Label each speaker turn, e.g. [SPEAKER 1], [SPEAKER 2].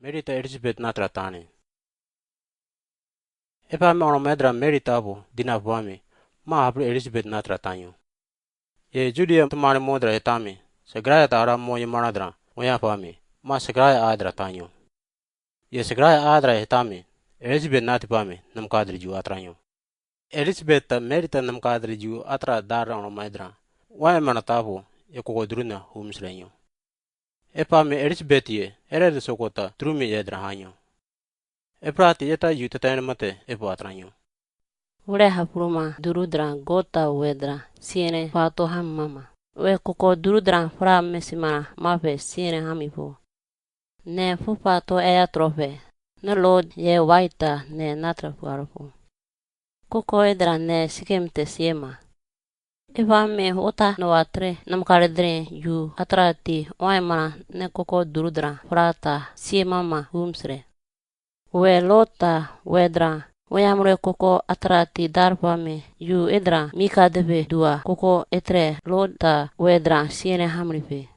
[SPEAKER 1] Merita Elizabeth na tratani. Epa me ono medra merita abo dina buami. Ma habru Elizabeth na tratanyo. Ye Judia tumani modra etami. Segraya tara mo yemanadra. Oya pami. Ma segraya adra tanyo. Ye segraya adra etami. Elizabeth na tipami namkadri ju atranyo. Elizabeth merita namkadri ju atra dara ono medra. Waya manatabu ye kokodruna humsrenyo. Epa me Elizabeth ye erede sokota trumi yedra hanyo. Eprati yeta yutetene mate epo atranyo.
[SPEAKER 2] Ule hapuruma durudra gota wedra siene pato hammama. We koko durudra fra mesimana mape siene hamipo. Ne fupato ea trofe. Ne lord ye waita ne natra puarpo. Koko edra ne sikemte siema. Eva me ota no atre namkaredre yu atrati oaimana ne koko durudra frata siemama humsre. We lota wedra Wayamre koko atrati darpame yu edra mika debe dua koko etre lota wedra siene hamripe.